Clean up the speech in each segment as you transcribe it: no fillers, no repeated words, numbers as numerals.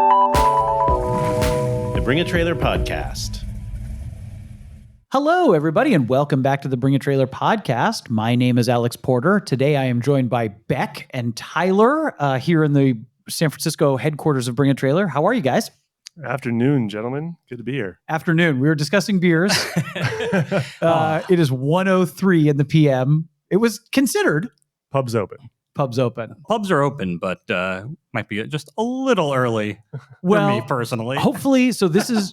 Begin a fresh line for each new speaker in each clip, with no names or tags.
The Bring a Trailer Podcast.
Hello, everybody, and welcome back to the Bring a Trailer Podcast. My name is Alex Porter. Today I am joined by Beck and Tyler here in the San Francisco headquarters of Bring a Trailer. How are you guys?
Afternoon, gentlemen. Good to be here.
Afternoon. We were discussing beers. It is 1:03 in the PM. It was considered.
Pub's open.
Pubs open.
Pubs are open, but might be just a little early for me personally.
Hopefully, so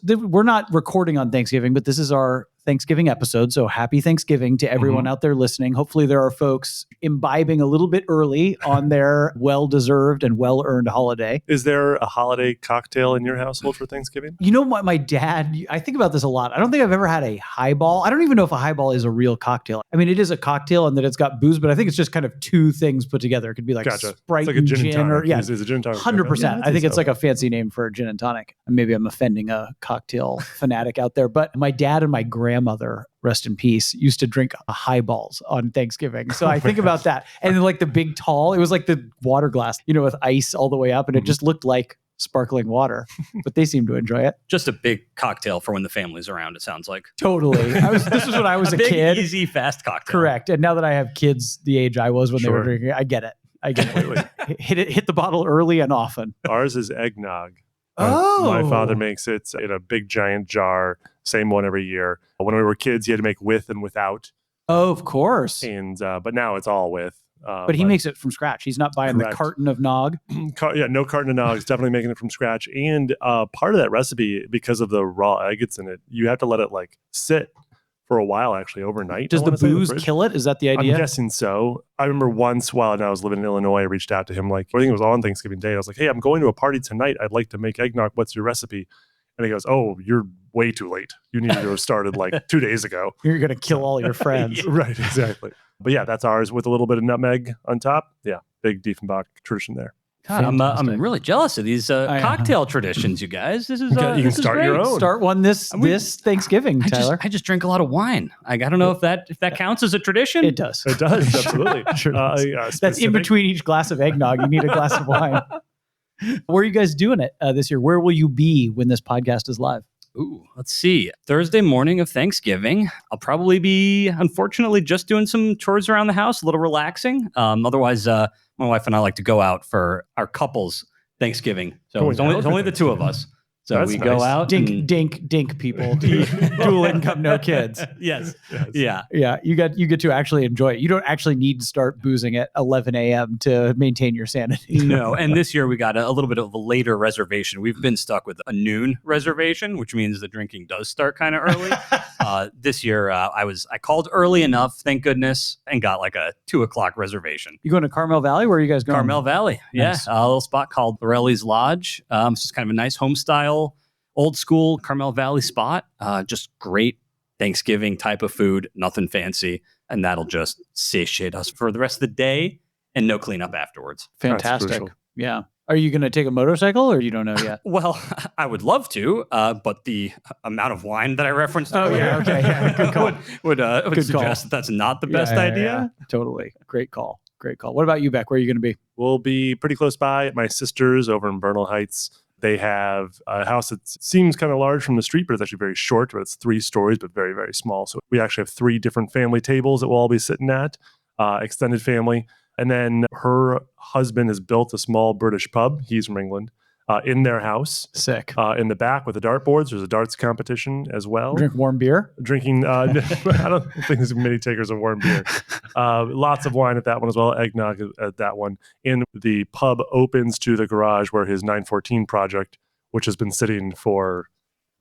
we're not recording on Thanksgiving, but this is our Thanksgiving episode. So happy Thanksgiving to everyone out there listening. Hopefully there are folks imbibing a little bit early on their well-deserved and well-earned holiday.
Is there a holiday cocktail in your household for Thanksgiving?
You know what, my dad, I think about this a lot. I don't think I've ever had a highball. I don't even know if a highball is a real cocktail. I mean, it is a cocktail and that it's got booze, but I think it's just kind of two things put together. It could be like Sprite
like
and gin or
Is it a gin and tonic?
100%.
Yeah,
I think it's like a fancy name for a gin and tonic. Maybe I'm offending a cocktail fanatic out there, but my dad and my grandmother, rest in peace, used to drink highballs on Thanksgiving. So I think about that. And then like the big tall, it was like the water glass, with ice all the way up. And it just looked like sparkling water, but they seem to enjoy it.
Just a big cocktail for when the family's around, it sounds like.
Totally. This was when I was a
big,
kid.
Easy, fast cocktail.
Correct. And now that I have kids the age I was when they were drinking, I get it. Hit the bottle early and often.
Ours is eggnog.
Oh.
My father makes it in a big giant jar, same one every year. When we were kids, he had to make with and without.
Oh, of course.
And but now it's all with.
But he makes it from scratch. He's not buying the carton of nog.
No carton of nog. He's definitely making it from scratch. And part of that recipe, because of the raw egg it's in it, you have to let it sit for a while, actually, overnight.
Does the booze kill it? Is that the idea?
I'm guessing so. I remember once while I was living in Illinois, I reached out to him, I think it was on Thanksgiving Day. I was like, hey, I'm going to a party tonight. I'd like to make eggnog. What's your recipe? And he goes, oh, you're way too late. You need to have started 2 days ago.
You're going to kill all your friends.
Right, exactly. But yeah, that's ours with a little bit of nutmeg on top. Yeah, big Diefenbach tradition there.
God, I'm really jealous of these cocktail traditions, you guys. This is
you can start
great.
your own.
Start one this Thanksgiving, Tyler.
I just drink a lot of wine. I don't know if that counts as a tradition.
It does.
It does, absolutely.
Sure that's in between each glass of eggnog. You need a glass of wine. Where are you guys doing it this year? Where will you be when this podcast is live?
Ooh, let's see. Thursday morning of Thanksgiving. I'll probably be, unfortunately, just doing some chores around the house, a little relaxing. Otherwise, my wife and I like to go out for our couple's Thanksgiving. So it's only the two of us. So
that's
we
nice.
go out.
Dink people. Dual income, no kids.
Yes.
Yeah. You get to actually enjoy it. You don't actually need to start boozing at 11 a.m. to maintain your sanity.
No. And this year we got a little bit of a later reservation. We've been stuck with a noon reservation, which means the drinking does start kind of early. This year I called early enough, thank goodness, and got a 2:00 reservation.
You going to Carmel Valley? Where are you guys going?
Carmel Valley.
Nice.
Yeah. A little spot called Borelli's Lodge. It's just kind of a nice home style, old school Carmel Valley spot. Just great Thanksgiving type of food, nothing fancy. And that'll just satiate us for the rest of the day and no cleanup afterwards.
Fantastic. Yeah. Are you going to take a motorcycle or you don't know yet?
Well, I would love to, but the amount of wine that I referenced
earlier
good call. would suggest that's not the best idea.
Yeah. Totally. Great call. What about you, Beck? Where are you going to be?
We'll be pretty close by at my sister's over in Bernal Heights. They have a house that seems kind of large from the street, but it's actually very short. But it's 3 stories, but very, very small. So we actually have 3 different family tables that we'll all be sitting at, extended family. And then her husband has built a small British pub. He's from England. In their house.
Sick.
In the back with the dartboards. There's a darts competition as well.
Drink warm beer?
Drinking, I don't think there's many takers of warm beer. Lots of wine at that one as well. Eggnog at that one. And the pub opens to the garage where his 914 project, which has been sitting for,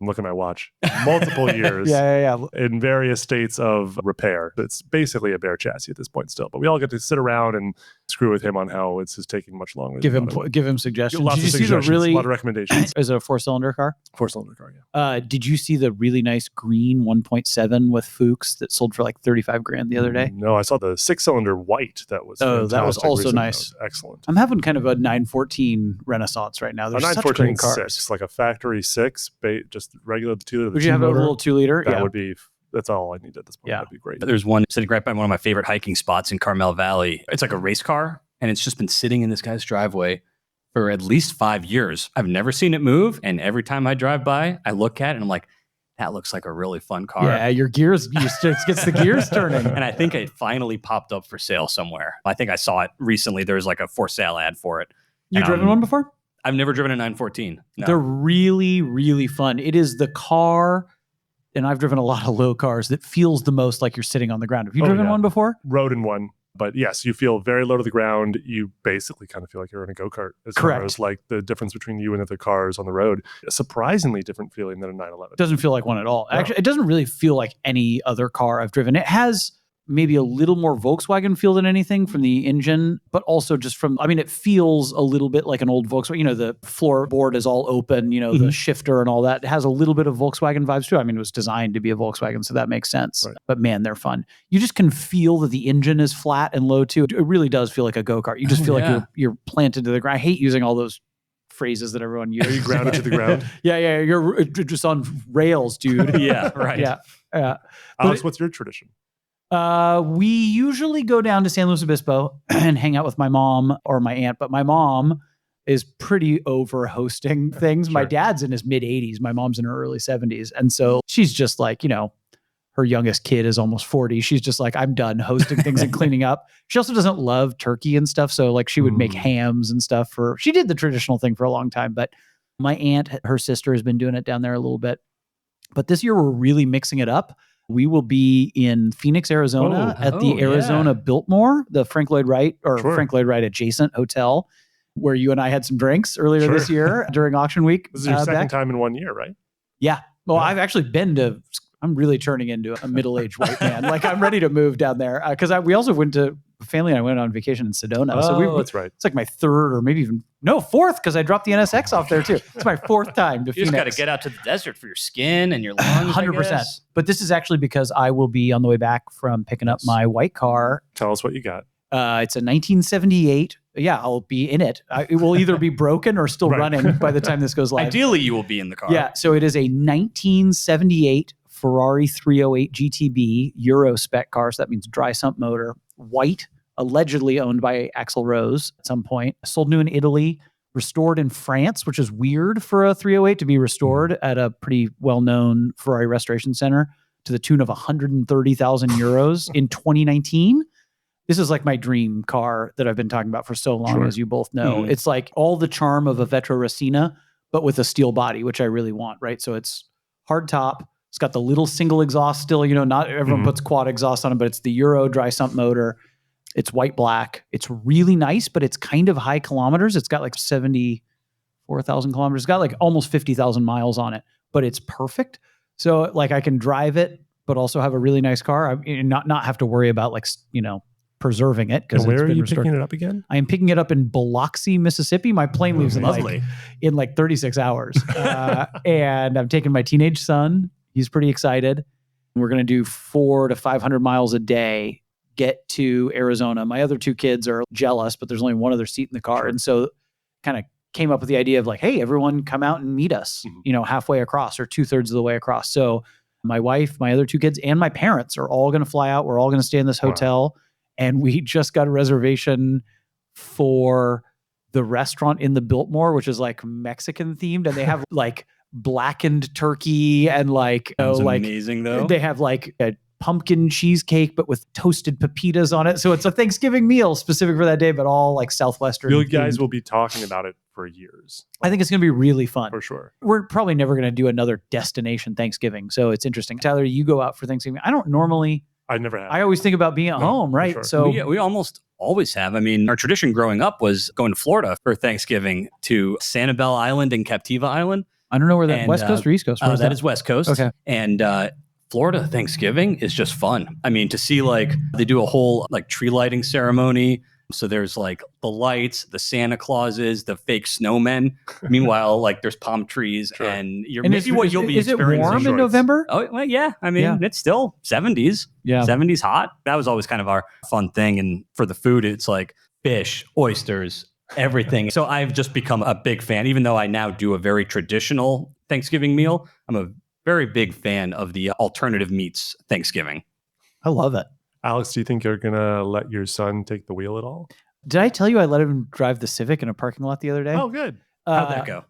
I'm looking at my watch, multiple years.
Yeah.
In various states of repair. It's basically a bare chassis at this point still. But we all get to sit around and screw with him on how it's just taking much longer.
Give him suggestions.
Lots of suggestions, a lot of recommendations.
Is it a 4-cylinder car?
4-cylinder car,
yeah. Did you see the really nice green 1.7 with Fuchs that sold for $35,000 the other day?
No, I saw the 6-cylinder white. That was
that was also
recently.
nice.
That was excellent.
I'm having kind of a 914 renaissance right now. There's such great cars.
6, like a factory 6, just regular 2-liter.
Would you have a little 2-liter?
That would be. That's all I need at this point.
Yeah.
That'd be great.
There's one sitting right by one of my favorite hiking spots in Carmel Valley. It's like a race car, and it's just been sitting in this guy's driveway for at least 5 years. I've never seen it move. And every time I drive by, I look at it and I'm like, that looks like a really fun car.
Yeah, your gears gets the gears turning.
And I think it finally popped up for sale somewhere. I think I saw it recently. There was like a for sale ad for it.
You driven one before?
I've never driven a 914. No.
They're really, really fun. It is the car, and I've driven a lot of low cars, that feels the most like you're sitting on the ground. Have you driven one before?
Rode in one. But yes, you feel very low to the ground. You basically kind of feel like you're in a go-kart as far as like the difference between you and other cars on the road. A surprisingly different feeling than a 911.
It doesn't feel like one at all.
No.
Actually, it doesn't really feel like any other car I've driven. It has maybe a little more Volkswagen feel than anything from the engine, but also just from, I mean, it feels a little bit like an old Volkswagen. You know, the floorboard is all open, the shifter and all that. It has a little bit of Volkswagen vibes too. I mean, it was designed to be a Volkswagen, so that makes sense. Right. But man, they're fun. You just can feel that the engine is flat and low too. It really does feel like a go-kart. You just feel like you're planted to the ground. I hate using all those phrases that everyone uses.
Are you grounded to the ground?
Yeah. You're just on rails, dude.
Yeah, right.
Yeah.
Alex, what's your tradition?
We usually go down to San Luis Obispo and hang out with my mom or my aunt, but my mom is pretty over hosting things. Sure. My dad's in his mid 80s. My mom's in her early 70s. And so she's just like, her youngest kid is almost 40. She's just like, I'm done hosting things and cleaning up. She also doesn't love turkey and stuff. So like she would make hams and stuff she did the traditional thing for a long time, but my aunt, her sister has been doing it down there a little bit. But this year we're really mixing it up. We will be in Phoenix, Arizona at the Arizona Biltmore, the Frank Lloyd Wright Frank Lloyd Wright adjacent hotel where you and I had some drinks earlier this year during auction week.
This is your second time in 1 year, right?
Yeah. Well, I've actually I'm really turning into a middle-aged white man. Like I'm ready to move down there because we also family and I went on vacation in Sedona.
That's right.
It's like my third or maybe even fourth because I dropped the NSX off there too. It's my fourth time to Phoenix.
You just got to get out to the desert for your skin and your lungs.
100%. But this is actually because I will be on the way back from picking up my white car.
Tell us what you got.
It's a 1978. Yeah, I'll be in it. It will either be broken or still running by the time this goes live.
Ideally, you will be in the car.
Yeah, so it is a 1978 Ferrari 308 GTB Euro spec car. So that means dry sump motor, white, allegedly owned by Axl Rose at some point. Sold new in Italy, restored in France, which is weird for a 308 to be restored at a pretty well-known Ferrari restoration center to the tune of 130,000 euros in 2019. This is like my dream car that I've been talking about for so long, as you both know. It's like all the charm of a Vetro Racina, but with a steel body, which I really want, right? So it's hard top. It's got the little single exhaust still, not everyone puts quad exhaust on it, but it's the Euro dry sump motor. It's white black. It's really nice, but it's kind of high kilometers. It's got like 74,000 kilometers. It's got like almost 50,000 miles on it, but it's perfect. So like I can drive it, but also have a really nice car. Not have to worry about preserving it.
And where are you picking it up again?
I am picking it up in Biloxi, Mississippi. My plane leaves in 36 hours. And I'm taking my teenage son. He's pretty excited. We're going to do 400 to 500 miles a day, get to Arizona. My other two kids are jealous, but there's only one other seat in the car. And so kind of came up with the idea of like, hey, everyone come out and meet us, halfway across or 2/3 of the way across. So my wife, my other two kids, and my parents are all going to fly out. We're all going to stay in this hotel. And we just got a reservation for the restaurant in the Biltmore, which is like Mexican themed. And they have like blackened turkey and
amazing though.
They have like a pumpkin cheesecake, but with toasted pepitas on it. So it's a Thanksgiving meal specific for that day, but all like Southwestern.
You guys will be talking about it for years.
I think it's going to be really fun.
For sure.
We're probably never going to do another destination Thanksgiving. So it's interesting. Tyler, you go out for Thanksgiving.
I never have.
I always think about being at home, right?
Sure.
So
we almost always have. I mean, our tradition growing up was going to Florida for Thanksgiving to Sanibel Island and Captiva Island.
I don't know where that West Coast or East Coast.
That is West Coast.
Okay.
And Florida Thanksgiving is just fun. I mean, to see they do a whole tree lighting ceremony. So there's the lights, the Santa Clauses, the fake snowmen. Meanwhile, there's palm trees and you'll be
is it
experiencing.
warm in November?
Oh, well, yeah. I mean, it's still 70s. Yeah. 70s hot. That was always kind of our fun thing. And for the food, it's fish, oysters, everything. So I've just become a big fan, even though I now do a very traditional Thanksgiving meal. I'm a very big fan of the alternative meats Thanksgiving.
I love it.
Alex, do you think you're going to let your son take the wheel at all?
Did I tell you I let him drive the Civic in a parking lot the other day?
Oh, good.
How'd that go?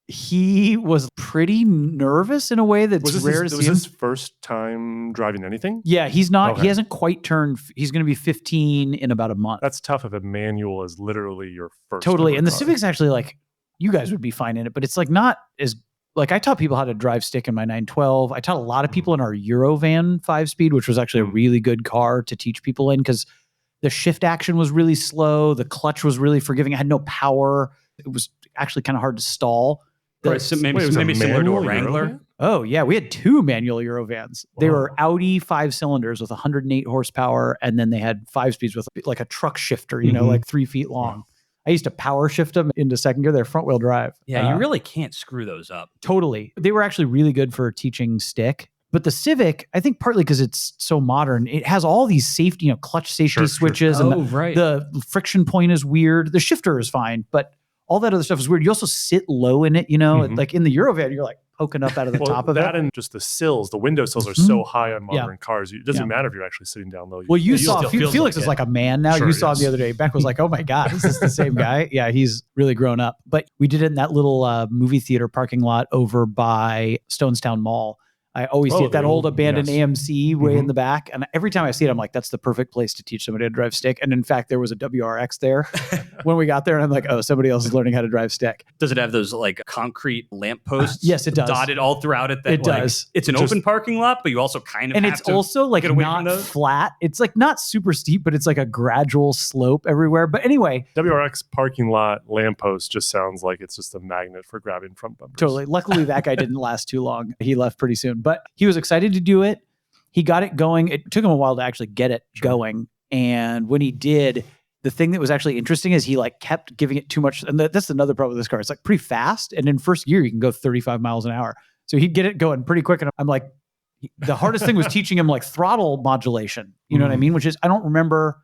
He was pretty nervous in a way that's rare to see him.
Was his first time driving anything?
Yeah, he's not.
Okay.
He hasn't quite turned. He's going to be 15 in about a month.
That's tough if a manual is literally your first.
Totally. And the
car.
Civic's actually like, you guys would be fine in it, but it's like not as, like I taught people how to drive stick in my 912. I taught a lot of people in our Eurovan 5-speed, which was actually a really good car to teach people in because the shift action was really slow. The clutch was really forgiving. It had no power. It was actually kind of hard to stall.
Right, so maybe similar to a Wrangler.
Eurovan?
Oh, yeah. We had 2 manual Eurovans. They were Audi 5 cylinders with 108 horsepower. And then they had 5 speeds with like a truck shifter, you know, like 3 feet long. I used to power shift them into second gear. They're front wheel drive.
Yeah, you really can't screw those up.
Totally. They were actually really good for teaching stick. But the Civic, I think partly because it's so modern, it has all these safety, you know, clutch safety switches. And the friction point is weird. The shifter is fine, but all that other stuff is weird. You also sit low in it, you know, like in the Eurovan, you're like poking up out of the top of
that
it.
And just the sills, the window sills are so high on modern cars. It doesn't matter if you're actually sitting down low.
Well, you saw Felix is like a man now. You saw him the other day. Beck was like, oh my God, is this the same guy? Yeah, he's really grown up. But we did it in that little movie theater parking lot over by Stonestown Mall. I always see it, that old abandoned AMC way in the back. And every time I see it, I'm like, that's the perfect place to teach somebody to drive stick. And in fact, there was a WRX there when we got there. And I'm like, oh, somebody else is learning how to drive stick.
Does it have those like concrete lampposts?
Yes, it does.
Dotted all throughout it.
It does.
It's an open parking lot, but you also kind of
and
have
it's
to
also like
get away
not
from those.
flat. It's like not super steep, but it's like a gradual slope everywhere. But anyway.
WRX parking lot lamppost just sounds like it's just a magnet for grabbing front bumpers.
Totally. Luckily, that guy didn't last too long. He left pretty soon, but he was excited to do it. He got it going. It took him a while to actually get it going. And when he did, the thing that was actually interesting is he like kept giving it too much. And that's another problem with this car. It's like pretty fast. And in first gear, you can go 35 miles an hour. So he'd get it going pretty quick. And I'm like, the hardest thing was teaching him like throttle modulation. You know what I mean? Which is, I don't remember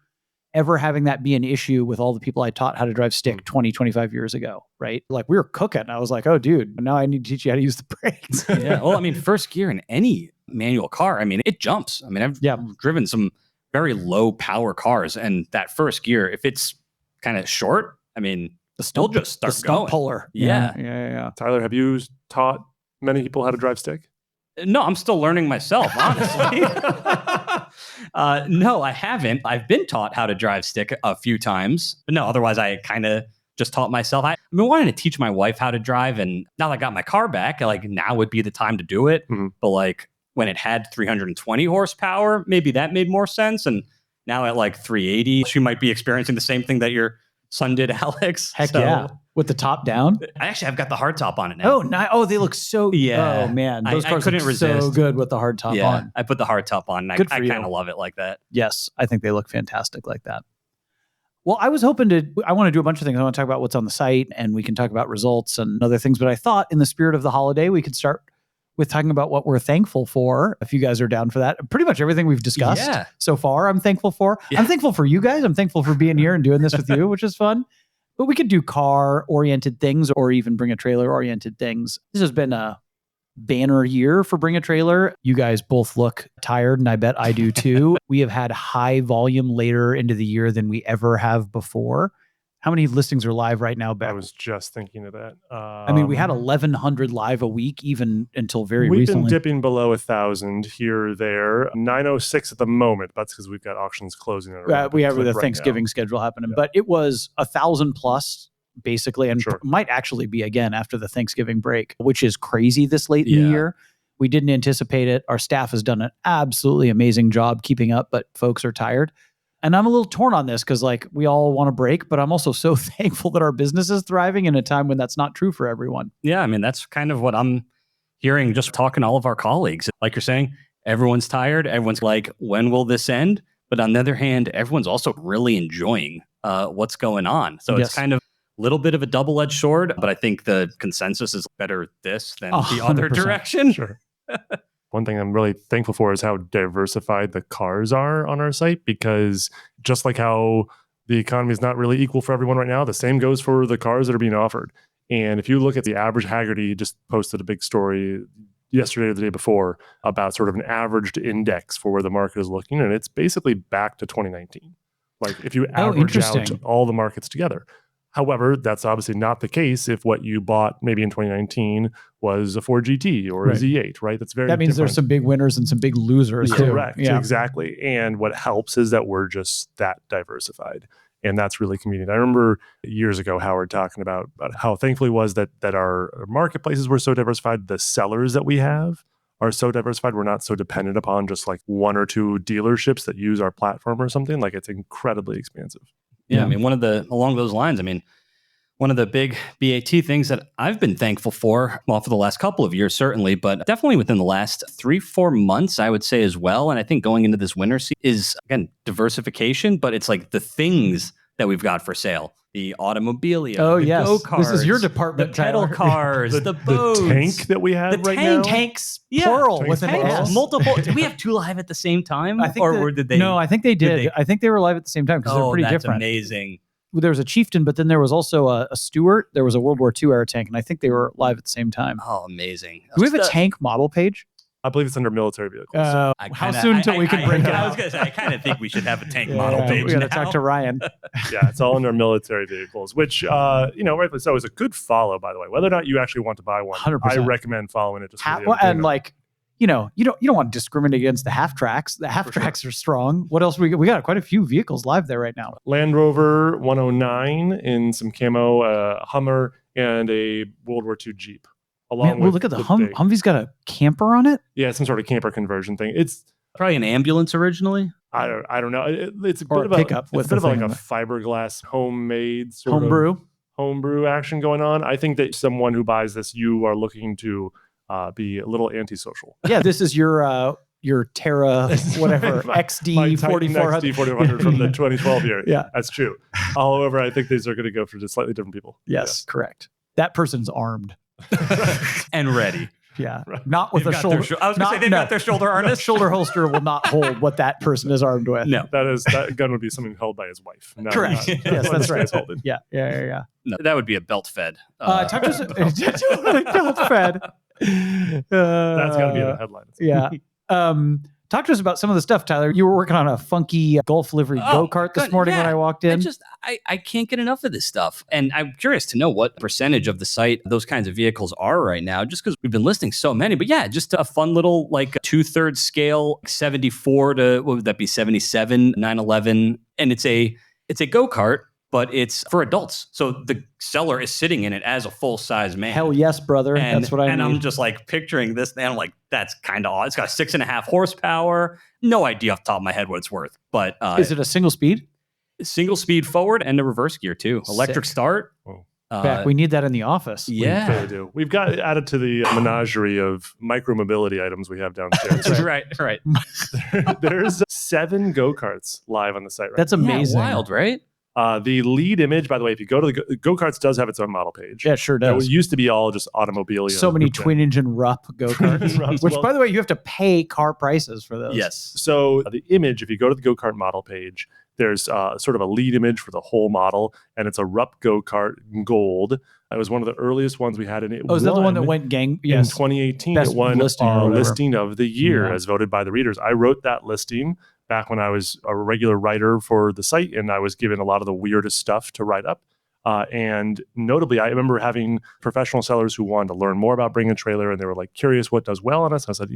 ever having that be an issue with all the people I taught how to drive stick 20, 25 years ago, right? Like we were cooking. I was like, oh dude, now I need to teach you how to use the brakes.
Yeah. Well, I mean, first gear in any manual car, I mean, it jumps. I mean, I've driven some very low power cars, and that first gear, if it's kind of short, I mean, still just start going.
Puller.
Yeah.
Tyler, have you taught many people how to drive stick?
No, I'm still learning myself, honestly. No, I haven't. I've been taught how to drive stick a few times. But no, otherwise I kind of just taught myself. I've been wanting to teach my wife how to drive, and now that I got my car back, like now would be the time to do it. But like when it had 320 horsepower, maybe that made more sense. And now at like 380, she might be experiencing the same thing that your son did, Alex.
Heck yeah. With the top down?
I've got the hard top on it now.
Oh, they look so...
Yeah.
Oh, man. Those cars
couldn't
look
resist.
so good with the hard top on.
I put the hard top on, and I kind of love it like that.
Yes, I think they look fantastic like that. Well, I was hoping I want to do a bunch of things. I want to talk about what's on the site, and we can talk about results and other things. But I thought in the spirit of the holiday, we could start with talking about what we're thankful for, if you guys are down for that. Pretty much everything we've discussed so far, I'm thankful for. Yeah. I'm thankful for you guys. I'm thankful for being here and doing this with you, which is fun. But we could do car-oriented things or even bring a trailer-oriented things. This has been a banner year for Bring a Trailer. You guys both look tired, and I bet I do too. We have had high volume later into the year than we ever have before. How many listings are live right now, Beck?
I was just thinking of that.
I mean, we had 1,100 live a week, even until very recently.
We've been dipping below 1,000 here or there. 906 at the moment. That's because we've got auctions closing.
We have the Thanksgiving schedule happening. Yeah. But it was 1,000 plus, basically, and might actually be again after the Thanksgiving break, which is crazy this late in the year. We didn't anticipate it. Our staff has done an absolutely amazing job keeping up, but folks are tired. And I'm a little torn on this because like we all want to break, but I'm also so thankful that our business is thriving in a time when that's not true for everyone.
Yeah, I mean, that's kind of what I'm hearing just talking to all of our colleagues. Like you're saying, everyone's tired. Everyone's like, when will this end? But on the other hand, everyone's also really enjoying what's going on. So it's kind of a little bit of a double-edged sword, but I think the consensus is better this than the other direction.
Sure. One thing I'm really thankful for is how diversified the cars are on our site, because just like how the economy is not really equal for everyone right now, the same goes for the cars that are being offered. And if you look at the average, Haggerty just posted a big story yesterday or the day before about sort of an averaged index for where the market is looking, and it's basically back to 2019. Like if you average out
interesting.
all the markets together. However, that's obviously not the case if what you bought maybe in 2019 was a Ford GT or a
Right.
Z8, right? That's very
That means
different.
there's some big winners and some big losers too.
Correct.
Yeah.
Exactly. And what helps is that we're just that diversified. And that's really convenient. I remember years ago, Howard talking about how thankful he was that our marketplaces were so diversified. The sellers that we have are so diversified. We're not so dependent upon just like one or two dealerships that use our platform or something. Like it's incredibly expansive.
Yeah, I mean, along those lines, I mean, one of the big BAT things that I've been thankful for, well, for the last couple of years, certainly, but definitely within the last 3-4 months, I would say as well. And I think going into this winter season is, again, diversification, but it's like the things that we've got for sale. The automobilia, the
yes.
Go-Karts,
This is your department,
the pedal
Tyler.
cars, the boats.
The tank that we have right now.
Tanks,
Yeah.
plural
Tanks,
with an
plural.
S.
Multiple. Did we have two live at the same time? Did they?
No, I think they did.
they-
I think they were live at the same time because they're pretty
that's
different.
amazing.
There was a Chieftain, but then there was also a Stuart. There was a World War II era tank, and I think they were live at the same time.
Oh, amazing.
Do we have a tank model page?
I believe it's under military vehicles.
How soon till we can break it
I was
out?
going to say, I kind of think we should have a tank model page
We got to
now.
talk to Ryan.
Yeah, it's all under military vehicles, which, rightfully so, is a good follow, by the way. Whether or not you actually want to buy one,
100%.
I recommend following it. Just for the
And
entertainment.
like, you don't want to discriminate against the half tracks. The half tracks are strong. What else we got? Quite a few vehicles live there right now.
Land Rover 109 in some camo, Hummer, and a World War II Jeep.
Man, well, look at the Humvee's got a camper on it.
Yeah, some sort of camper conversion thing. It's
Probably an ambulance originally.
I don't know. It's a
Or
bit
a
of
pickup
it's
with
a bit of
the
like
thing
a
on it.
fiberglass homemade sort of
Homebrew.
action going on. I think that someone who buys this, you are looking to be a little antisocial.
Yeah, this is your Terra, whatever, XD
My Titan
4400.
XD 4400 from the 2012 year.
Yeah.
That's true. However, I think these are going to go for just slightly different people.
Yes, correct. That person's armed.
And ready.
Yeah,
Right.
not with
They've
a
got
shoulder.
their I was going to say they've got their shoulder harness.
Shoulder holster will not hold what that person is armed with.
No,
That gun would be something held by his wife.
Correct. Yes,
what
that's
this
right.
guy's holding.
Yeah.
no, that would be a belt fed.
Talk to us. Belt fed.
That's got to be in the headline.
Yeah. Talk to us about some of the stuff, Tyler. You were working on a funky Golf livery Go-Kart this morning when I walked in.
I can't get enough of this stuff. And I'm curious to know what percentage of the site those kinds of vehicles are right now, just because we've been listing so many. But yeah, just a fun little like 2/3 scale 74 to, what would that be, 77, 911. And it's a Go-Kart, but it's for adults. So the seller is sitting in it as a full-size man.
Hell yes, brother.
And,
That's what I
and
need.
I'm just like picturing this, and I'm like, that's kind of odd. It's got 6.5 horsepower. No idea off the top of my head what it's worth. But
Is it a single speed?
single speed forward and a reverse gear too. Electric
Sick.
start.
Oh.
Back. We need that in the office.
We
Yeah.
really do. We've got added to the menagerie of micro-mobility items we have downstairs.
right.
There's 7 Go-Karts live on the site right
That's amazing.
Yeah, wild, right?
The lead image, by the way, if you go to the Go-Karts does have its own model page.
Yeah, it sure
It
does.
used to be all just automobilia.
So many
grouped in.
twin engine RUP Go-Karts.
Rups.
Which,
Well,
by the way, you have to pay car prices for those.
Yes.
So the image, if you go to the Go-Kart model page, there's sort of a lead image for the whole model, and it's a Rupp Go-Kart Gold. It was one of the earliest ones we had, and it
Oh, is that the one that
won
went gang?
in
Yes.
2018.
Best
It won
listing or whatever.
listing of the year
Yeah.
as voted by the readers. I wrote that listing back when I was a regular writer for the site, and I was given a lot of the weirdest stuff to write up. And notably, I remember having professional sellers who wanted to learn more about bringing a trailer, and they were like curious what does well on us. And I said,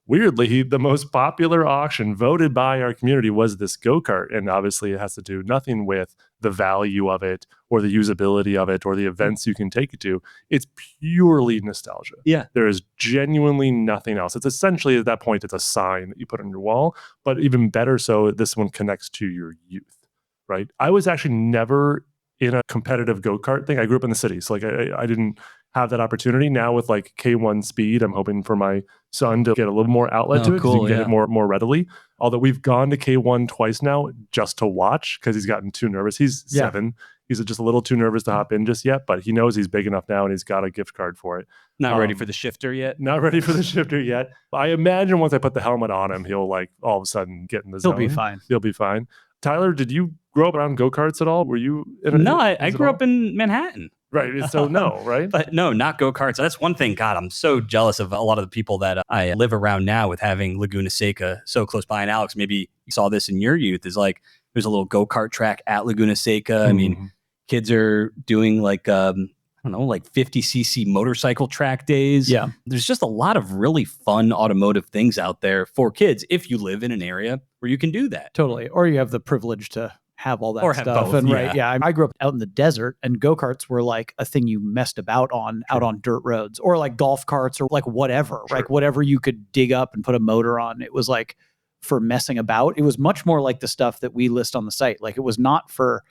weirdly, the most popular auction voted by our community was this Go-Kart. And obviously it has to do nothing with the value of it or the usability of it or the events you can take it to. It's purely nostalgia.
Yeah.
There is genuinely nothing else. It's essentially at that point, it's a sign that you put on your wall, but even better so, this one connects to your youth, right? I was actually never in a competitive Go-Kart thing. I grew up in the city. So like I didn't have that opportunity. Now with like K1 speed, I'm hoping for my son to get a little more outlet to it, 'cause
cool,
you can get
yeah.
it more readily. Although we've gone to K1 twice now just to watch because he's gotten too nervous. He's 7. He's just a little too nervous to hop in just yet, but he knows he's big enough now and he's got a gift card for it.
Not ready for the shifter yet.
Not ready for the shifter yet. I imagine once I put the helmet on him, he'll like all of a sudden get in the zone.
He'll be fine.
He'll be fine. Tyler, did you grow up around Go-Karts at all? Were you in
No, I grew up in Manhattan.
Right. So no, right?
But no, not go-karts. That's one thing. God, I'm so jealous of a lot of the people that I live around now with having Laguna Seca so close by. And Alex, maybe you saw this in your youth, is like There's a little go-kart track at Laguna Seca. I mean, kids are doing like, I don't know, like 50cc motorcycle track days.
Yeah.
There's just a lot of really fun automotive things out there for kids if you live in an area where you can do that.
Totally. Or you have the privilege to have all that
Or have
stuff.
both,
And
yeah.
yeah, I grew up out in the desert, and go-karts were like a thing you messed about on out on dirt roads, or like golf carts, or like whatever, like whatever you could dig up and put a motor on. It was like for messing about. It was much more like the stuff that we list on the site. Like it was not for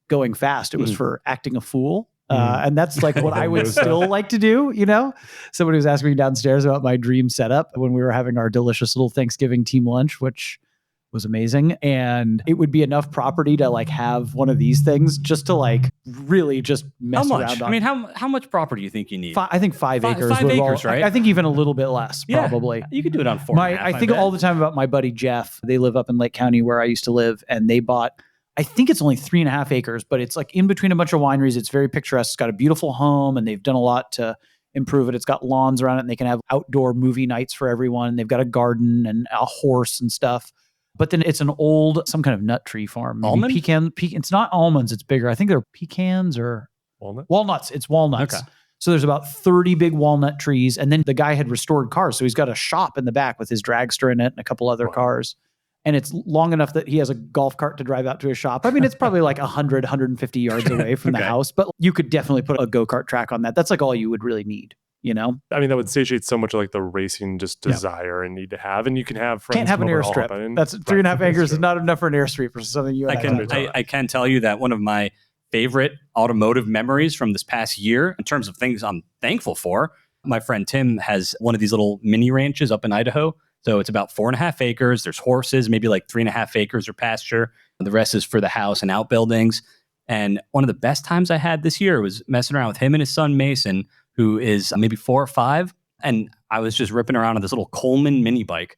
going fast. It was for acting a fool. And that's like what I would still like to do, you know? Somebody was asking me downstairs about my dream setup when we were having our delicious little Thanksgiving team lunch, which was amazing. And it would be enough property to like have one of these things just to like really just mess
How
around
much?
on.
I mean, how much property do you think you need?
I think 5 acres.
5 acres, right?
I think even a little bit less,
Yeah,
probably.
You could do it on 4.5.
I think all the time about my buddy Jeff. They live up in Lake County where I used to live, and they bought, I think it's only 3.5 acres, but it's like in between a bunch of wineries. It's very picturesque. It's got a beautiful home, and they've done a lot to improve it. It's got lawns around it, and they can have outdoor movie nights for everyone. They've got a garden and a horse and stuff. But then it's an old, some kind of nut tree farm. Maybe
Almond?
It's not almonds. It's bigger. I think they're pecans or walnuts. It's walnuts.
Okay.
So there's about 30 big walnut trees. And then the guy had restored cars. So he's got a shop in the back with his dragster in it and a couple other cars. And it's long enough that he has a golf cart to drive out to his shop. I mean, it's probably like 100, 150 yards away from the house, but you could definitely put a go-kart track on that. That's like all you would really need, you know?
I mean, that would satiate so much of like the racing just desire and need to have. And you can have friends.
Can't have an
come over all
airstrip.
hop in.
That's 3.5 acres is not enough for an airstrip for something you and
I can tell you that one of my favorite automotive memories from this past year, in terms of things I'm thankful for, my friend Tim has one of these little mini ranches up in Idaho. So it's about 4.5 acres. There's horses, maybe like 3.5 acres are pasture. The rest is for the house and outbuildings. And one of the best times I had this year was messing around with him and his son Mason, who is maybe 4 or 5. And I was just ripping around on this little Coleman mini bike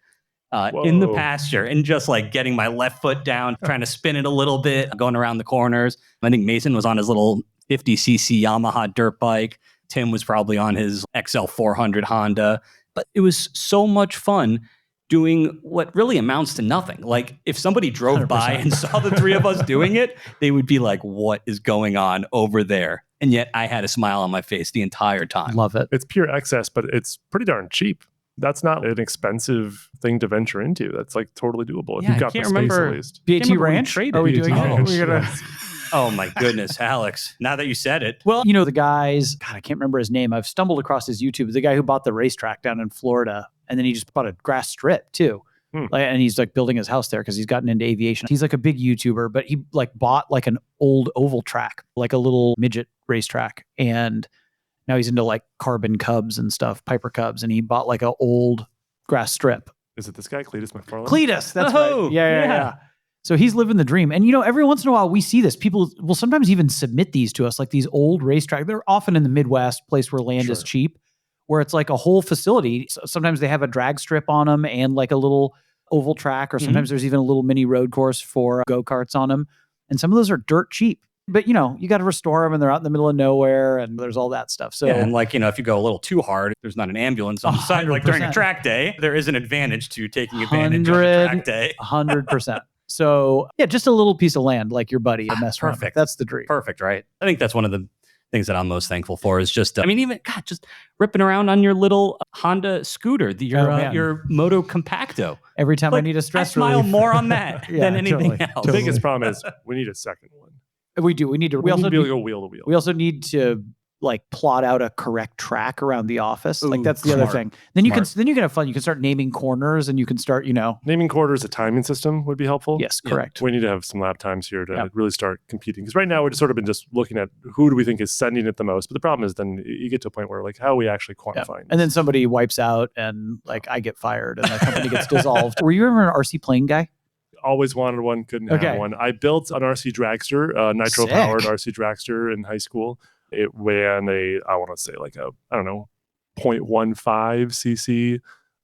in the pasture and just like getting my left foot down, trying to spin it a little bit, going around the corners. I think Mason was on his little 50cc Yamaha dirt bike. Tim was probably on his XL 400 Honda. But it was so much fun doing what really amounts to nothing. Like if somebody drove 100%. By and saw the three of us doing it, they would be like, what is going on over there? And yet I had a smile on my face the entire time.
Love it.
It's pure excess, but it's pretty darn cheap. That's not an expensive thing to venture into. That's like totally doable. If you've got the space at least.
BAT Ranch? Are we doing it?
Oh my goodness, Alex. Now that you said it.
Well, you know, the guys, God, I can't remember his name. I've stumbled across his YouTube. The guy who bought the racetrack down in Florida, and then he just bought a grass strip too. And he's like building his house there because he's gotten into aviation. He's like a big YouTuber, but he like bought like an old oval track, like a little midget racetrack. And now he's into like carbon cubs and stuff, Piper Cubs. And he bought like an old grass strip.
Is it this guy, Cletus McFarland?
Cletus, that's right. Yeah. So he's living the dream. And, you know, every once in a while we see this. People will sometimes even submit these to us, like these old racetracks. They're often in the Midwest, place where land is cheap, where it's like a whole facility. Sometimes they have a drag strip on them and like a little oval track, or sometimes there's even a little mini road course for go-karts on them. And some of those are dirt cheap. But, you know, you got to restore them and they're out in the middle of nowhere and there's all that stuff. So,
yeah, and like, you know, if you go a little too hard, there's not an ambulance on the side. Like during a track day, there is an advantage to taking advantage of a track day.
100%. So, yeah, just a little piece of land like your buddy to mess around with. That's the dream.
Perfect, right? I think that's one of the things that I'm most thankful for is just, I mean, even, God, just ripping around on your little Honda scooter, your Moto Compacto.
Every time I need a stress relief.
I smile more on that than anything else.
The biggest problem is we need a second one.
We do. We need to.
We also need to be able to go wheel to wheel.
We also need to like plot out a correct track around the office. Like that's the
smart.
Other thing. Then you can have fun. You can start naming corners and you can start, you know.
Naming corners, a timing system would be helpful.
Yes, correct.
We need to have some lap times here to really start competing. Because right now we're just sort of been just looking at who do we think is sending it the most. But the problem is then you get to a point where like how are we actually quantifying?
And then somebody wipes out and like I get fired and the company gets dissolved. Were you ever an RC plane guy?
Always wanted one, couldn't have one. I built an RC dragster, nitro-powered RC dragster in high school. It ran I want to say like a, I don't know, 0.15 cc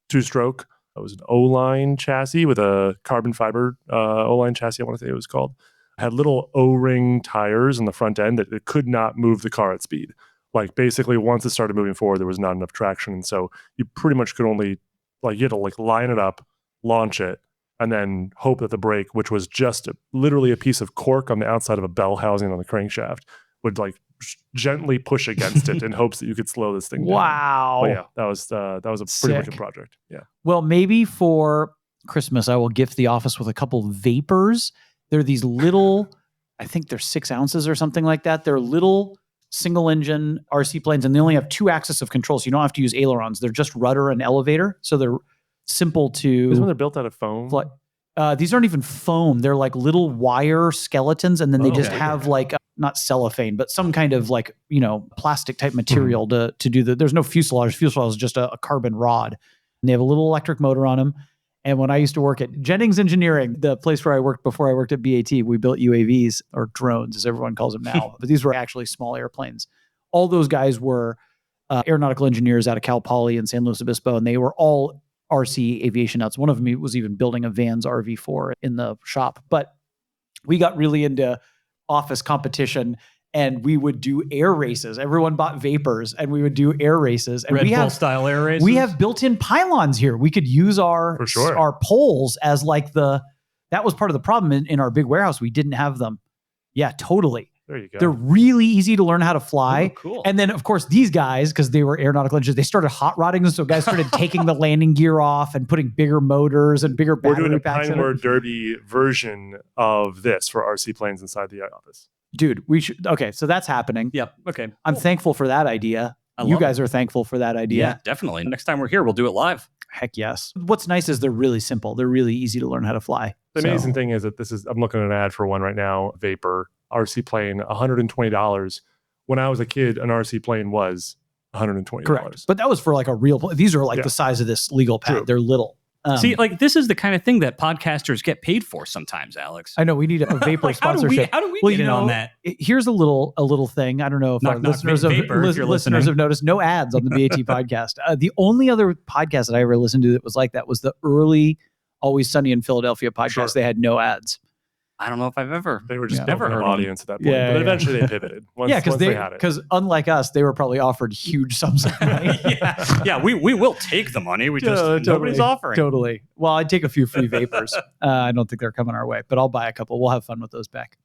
two-stroke. It was an O-line chassis with a carbon fiber O-line chassis, I want to say it was called. It had little O-ring tires in the front end that it could not move the car at speed. Like basically once it started moving forward, there was not enough traction. And so you pretty much could only, like you had to like line it up, launch it, and then hope that the brake, which was just literally a piece of cork on the outside of a bell housing on the crankshaft, would like gently push against it in hopes that you could slow this thing down.
Wow.
But yeah, that was a pretty
Sick.
wicked project. Yeah.
Well, maybe for Christmas, I will gift the office with a couple Vapors. They're these little, I think they're 6 ounces or something like that. They're little single engine RC planes, and they only have 2 axes of control. So you don't have to use ailerons. They're just rudder and elevator. So they're simple to.
Isn't when they're built out of foam?
These aren't even foam. They're like little wire skeletons. And then they just
okay.
have like, not cellophane, but some kind of like, plastic type material to do there's no fuselage. Fuselage is just a carbon rod. And they have a little electric motor on them. And when I used to work at Jennings Engineering, the place where I worked before I worked at BAT, we built UAVs, or drones as everyone calls them now. But these were actually small airplanes. All those guys were aeronautical engineers out of Cal Poly in San Luis Obispo, and they were all RC aviation nuts. One of them was even building a Vans RV4 in the shop. But we got really into office competition, and we would do air races. Everyone bought Vapors, and we would do air races. And
Red Bull style air races.
We have built-in pylons here. We could use our poles as like that was part of the problem in our big warehouse. We didn't have them. Yeah, totally.
There you go.
They're really easy to learn how to fly.
Oh, cool.
And then, of course, these guys, because they were aeronautical engineers, they started hot rodding them. So guys started taking the landing gear off and putting bigger motors and bigger battery
We're doing a
packs
Pine
in
Wor
it.
Derby version of this for RC planes inside the office.
Dude, we should. Okay, so that's happening.
Yep. Okay.
I'm thankful for that idea. You
love
guys are thankful for that idea.
Yeah, definitely. Next time we're here, we'll do it live.
Heck yes. What's nice is they're really simple. They're really easy to learn how to fly.
The amazing thing is that I'm looking at an ad for one right now, Vapor RC plane, $120. When I was a kid, an RC plane was $120.
Correct. But that was for like a real, these are like the size of this legal pad.
True.
They're little.
See, like this is the kind of thing that podcasters get paid for sometimes, Alex.
I know we need a Vapor
Like,
sponsorship.
How do we get in on that?
Here's a little thing. I don't know if
Knock,
our
knock,
listeners,
Vapor, if you're
listeners
listening.
have noticed. No ads on the BAT podcast. The only other podcast that I ever listened to that was like that was the early Always Sunny in Philadelphia podcast.
Sure.
They had no ads.
I don't know if I've ever.
They were just
never
building
heard
an
one.
audience at that point.
Yeah,
but
yeah.
eventually they pivoted. Once they had it.
Because unlike us, they were probably offered huge sums of money.
yeah, we will take the money. We just nobody's offering.
Totally. Well, I'd take a few free Vapors. I don't think they're coming our way, but I'll buy a couple. We'll have fun with those back.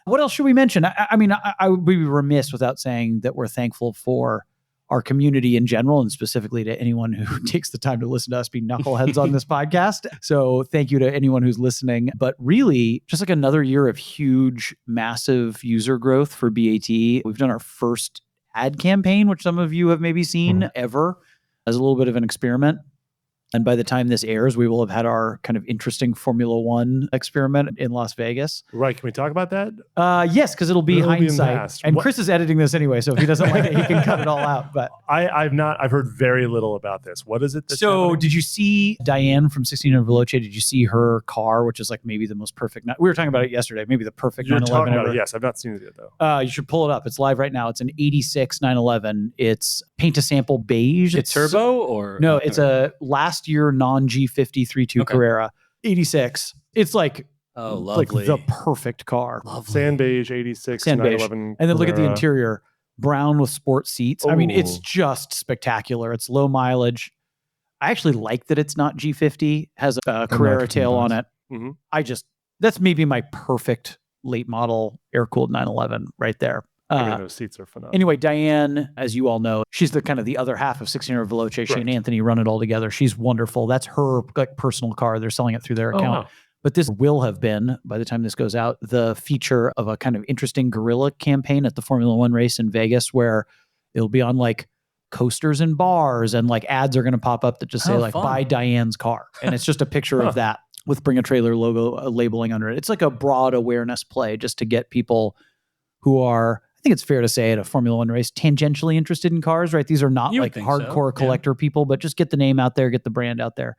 What else should we mention? I would be remiss without saying that we're thankful for our community in general, and specifically to anyone who takes the time to listen to us be knuckleheads on this podcast. So thank you to anyone who's listening. But really, just like another year of huge, massive user growth for BAT. We've done our first ad campaign, which some of you have maybe seen ever, as a little bit of an experiment. And by the time this airs, we will have had our kind of interesting Formula One experiment in Las Vegas.
Right. Can we talk about that?
Yes, because it'll be
It'll be in the
hindsight.
past.
And
What-
Chris is editing this anyway, so if he doesn't like it, he can cut it all out. But
I've heard very little about this. What is it? that's
so
happening?
did you see Diane from 1600 Veloce? Did you see her car, which is like maybe the most perfect? We were talking about it yesterday. Maybe the perfect
You're
911
talking about
ever.
it. Yes, I've not seen it yet though.
You should pull it up. It's live right now. It's an 86 911. It's paint to sample beige.
It's turbo or
No, it's a last year non-G50 3.2
Okay.
Carrera 86. It's like
lovely.
the perfect car.
Sand beige 86
Sand beige.
911
And then look at the
Carrera.
interior, brown with sport seats. I mean, it's
Ooh.
just spectacular. It's low mileage. I actually like that it's not G50. Has a Carrera
American
tail on it.
Mhm.
That's maybe my perfect late model air-cooled 911 right there.
I mean, those seats are phenomenal.
Anyway, Diane, as you all know, she's the kind of the other half of 1600 Veloce. She
Correct.
and Anthony run it all together. She's wonderful. That's her like personal car. They're selling it through their account.
wow.
But this will have been, by the time this goes out, the feature of a kind of interesting guerrilla campaign at the Formula One race in Vegas, where it'll be on like coasters and bars, and like ads are going to pop up that just say
Oh,
like
fun.
buy Diane's car. And it's just a picture of that with Bring a Trailer logo labeling under it. It's like a broad awareness play just to get people who are, I think it's fair to say, at a Formula One race, tangentially interested in cars, right? These are not
You would
like
think so,
hardcore
yeah.
collector people, but just get the name out there, get the brand out there.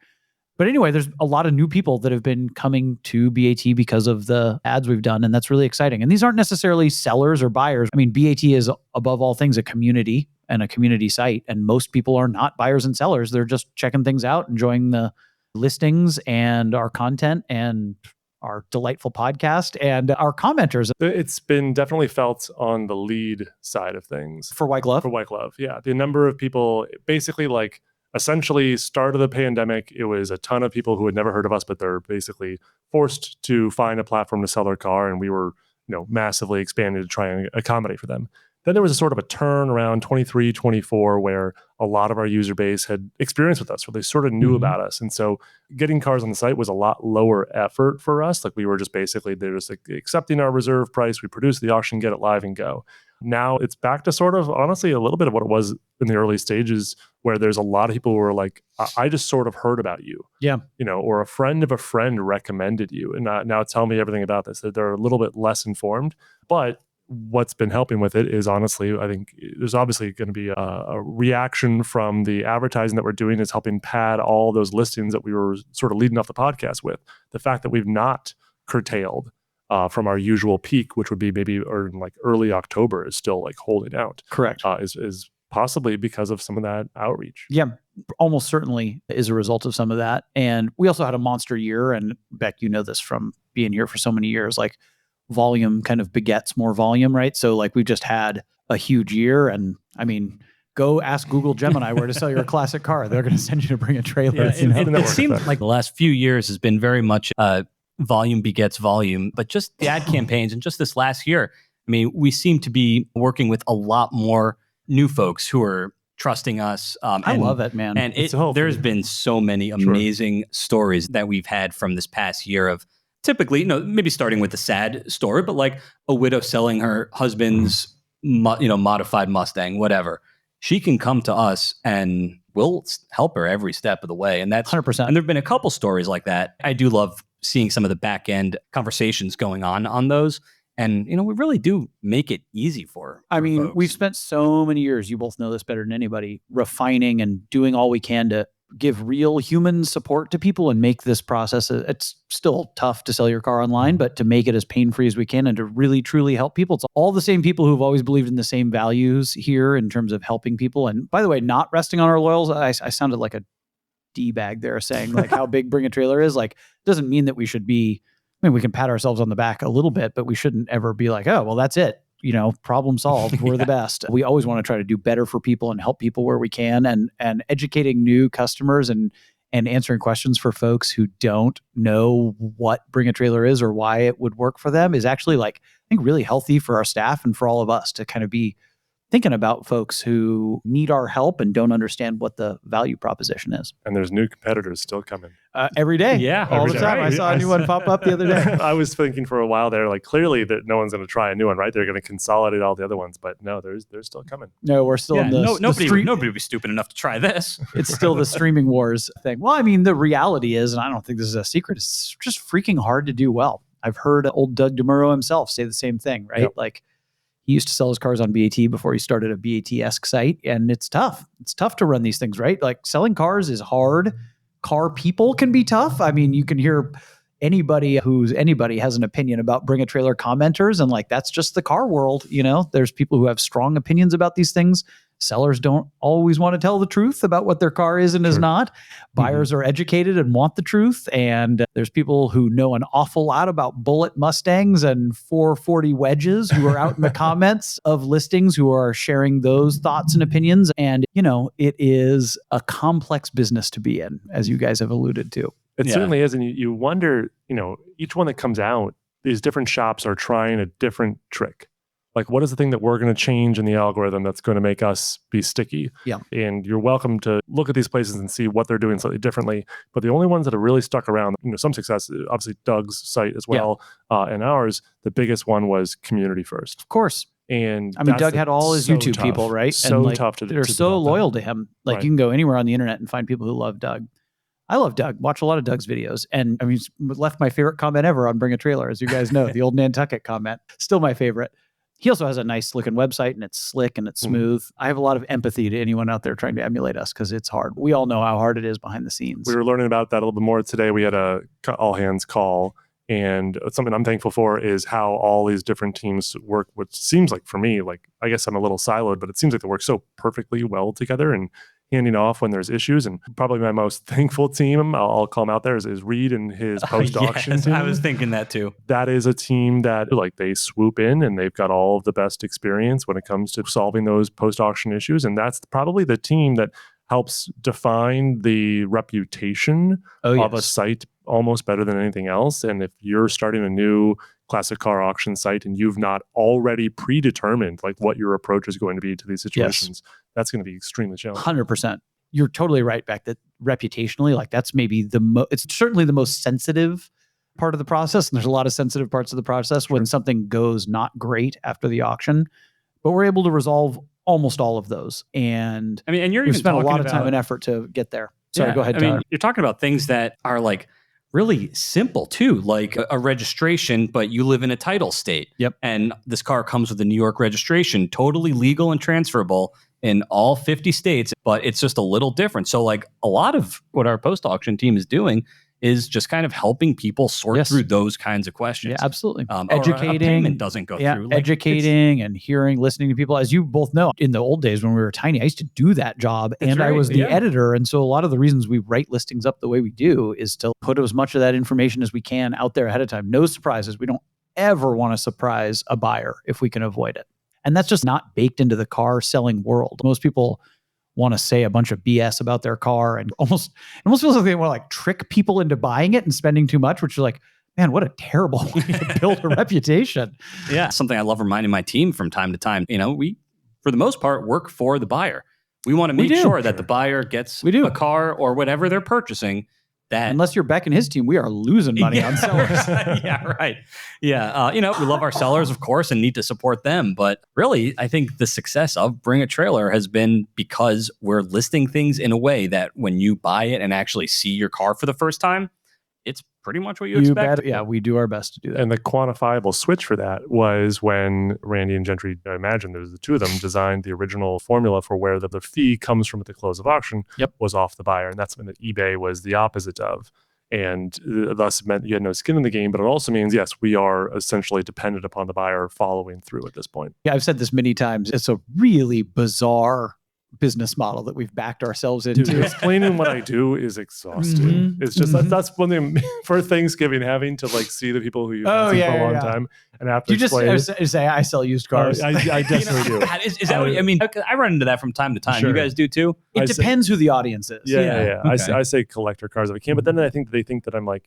But anyway, there's a lot of new people that have been coming to BAT because of the ads we've done, and that's really exciting. And these aren't necessarily sellers or buyers. I mean, BAT is above all things a community and a community site, and most people are not buyers and sellers. They're just checking things out, enjoying the listings and our content and our delightful podcast and our commenters.
It's been definitely felt on the lead side of things
For White Glove?
for White Glove. Yeah. The number of people, basically like essentially start of the pandemic, it was a ton of people who had never heard of us, but they're basically forced to find a platform to sell their car. And we were, massively expanded to try and accommodate for them. Then there was a sort of a turn around 23, 24, where a lot of our user base had experience with us, where they sort of knew about us. And so getting cars on the site was a lot lower effort for us. Like we were just basically, they're just like accepting our reserve price. We produce the auction, get it live and go. Now it's back to sort of, honestly, a little bit of what it was in the early stages, where there's a lot of people who are like, I just sort of heard about you.
Yeah.
Or a friend of a friend recommended you. And now tell me everything about this. That they're a little bit less informed. But what's been helping with it is, honestly, I think there's obviously going to be a reaction from the advertising that we're doing is helping pad all those listings that we were sort of leading off the podcast with. The fact that we've not curtailed from our usual peak, which would be maybe or in like early October, is still like holding out.
Correct.
Is possibly because of some of that outreach.
Yeah, almost certainly is a result of some of that. And we also had a monster year. And Beck, you know this from being here for so many years, like volume kind of begets more volume, right? So like we've just had a huge year. And I mean, go ask Google Gemini where to sell your classic car. They're going to send you to bring a trailer.
Yeah, it seems like the last few years has been very much volume begets volume, but just the ad campaigns and just this last year, I mean, we seem to be working with a lot more new folks who are trusting us.
I love it, man.
And there's been so many amazing stories that we've had from this past year of typically, maybe starting with a sad story, but like a widow selling her husband's, modified Mustang, whatever. She can come to us and we'll help her every step of the way. And that's
100%.
And there've been a couple stories like that. I do love seeing some of the back end conversations going on those. And, we really do make it easy for folks.
We've spent so many years, you both know this better than anybody, refining and doing all we can to give real human support to people and make this process, it's still tough to sell your car online, but to make it as pain-free as we can and to really, truly help people. It's all the same people who've always believed in the same values here in terms of helping people. And by the way, not resting on our laurels, I sounded like a D-bag there saying like how big Bring a Trailer is. Like, doesn't mean that we should be, we can pat ourselves on the back a little bit, but we shouldn't ever be like, oh, well, that's it. Problem solved. We're the best. We always want to try to do better for people and help people where we can, and educating new customers and answering questions for folks who don't know what Bring a Trailer is or why it would work for them is actually I think really healthy for our staff and for all of us to kind of be thinking about folks who need our help and don't understand what the value proposition is.
And there's new competitors still coming.
Every day.
Yeah.
All the time. Right. I saw a new one pop up the other day.
I was thinking for a while there, like clearly that no one's going to try a new one, right? They're going to consolidate all the other ones, but no, they're still coming.
No, we're still in the
nobody would be stupid enough to try this.
It's still the streaming wars thing. Well, the reality is, and I don't think this is a secret, it's just freaking hard to do well. I've heard old Doug DeMuro himself say the same thing, right? Yep. Like, he used to sell his cars on BAT before he started a BAT-esque site, and it's tough. It's tough to run these things, right? Like, selling cars is hard. Car people can be tough. You can hear anybody has an opinion about Bring a Trailer commenters, and like, that's just the car world. There's people who have strong opinions about these things. Sellers don't always want to tell the truth about what their car is and is not. Buyers are educated and want the truth. And there's people who know an awful lot about bullet Mustangs and 440 wedges who are out in the comments of listings who are sharing those thoughts and opinions. And, it is a complex business to be in, as you guys have alluded to.
It certainly is. And you wonder, each one that comes out, these different shops are trying a different trick. Like, what is the thing that we're going to change in the algorithm that's going to make us be sticky?
Yeah.
And you're welcome to look at these places and see what they're doing slightly differently. But the only ones that have really stuck around, some success, obviously Doug's site as well, and ours, the biggest one was community first.
Of course.
And
Doug had all his YouTube people, right?
So
and
tough to
they're so loyal to him. Like, you can go anywhere on the internet and find people who love Doug. I love Doug. Watch a lot of Doug's videos. And left my favorite comment ever on Bring a Trailer, as you guys know, the old Nantucket comment. Still my favorite. He also has a nice looking website, and it's slick and it's smooth. I have a lot of empathy to anyone out there trying to emulate us, because it's hard. We all know how hard it is behind the scenes.
We were learning about that a little bit more today. We had a all hands call, and something I'm thankful for is how all these different teams work, which seems like, for me, like, I guess I'm a little siloed, but it seems like they work so perfectly well together and handing off when there's issues. And probably my most thankful team, I'll call him out there, is Reed and his post-auction team.
I was thinking that too.
That is a team that, like, they swoop in and they've got all of the best experience when it comes to solving those post-auction issues. And that's probably the team that helps define the reputation of a site almost better than anything else. And if you're starting a new classic car auction site and you've not already predetermined like what your approach is going to be to these situations, that's going to be extremely challenging.
100%. You're totally right, Beck, that reputationally, like that's maybe it's certainly the most sensitive part of the process. And there's a lot of sensitive parts of the process when something goes not great after the auction, but we're able to resolve almost all of those. And
I mean, and you're
we've
even
spent a lot of
talking
time and effort to get there. Sorry, go ahead,
I
Tyler.
mean, you're talking about things that are like really simple too, like a registration, but you live in a title state.
Yep.
And this car comes with a New York registration, totally legal and transferable in all 50 states, but it's just a little different. So like a lot of what our post-auction team is doing is just kind of helping people sort through those kinds of questions.
Yeah, absolutely.
Educating. Or a payment doesn't go through. Like,
educating and hearing, listening to people. As you both know, in the old days when we were tiny, I used to do that job and I was the editor. And so a lot of the reasons we write listings up the way we do is to put as much of that information as we can out there ahead of time. No surprises. We don't ever want to surprise a buyer if we can avoid it. And that's just not baked into the car selling world. Most people want to say a bunch of BS about their car and it almost feels like they want to like trick people into buying it and spending too much, which is like, man, what a terrible way to build a reputation.
Yeah. Something I love reminding my team from time to time, we, for the most part, work for the buyer. We want to make sure that the buyer gets a car or whatever they're purchasing. That
unless you're Beck and his team, we are losing money on sellers.
Yeah, right. Yeah. We love our sellers, of course, and need to support them. But really, I think the success of Bring a Trailer has been because we're listing things in a way that when you buy it and actually see your car for the first time, it's pretty much what you expect.
Yeah, we do our best to do that.
And the quantifiable switch for that was when Randy and Gentry, I imagine there's the two of them, designed the original formula for where the fee comes from at the close of auction was off the buyer. And that's when the eBay was the opposite of. And thus meant you had no skin in the game, but it also means, yes, we are essentially dependent upon the buyer following through at this point.
Yeah, I've said this many times. It's a really bizarre business model that we've backed ourselves into.
Dude, explaining what I do is exhausting. It's just that's one thing for Thanksgiving, having to like see the people who you've seen for a long time and have to explain.
Just say I sell used cars.
I definitely do.
Is that what, I mean? I run into that from time to time. Sure. You guys do too?
It depends who the audience is.
Yeah. Okay. I say collector cars if I can, but then I think they think that I'm like,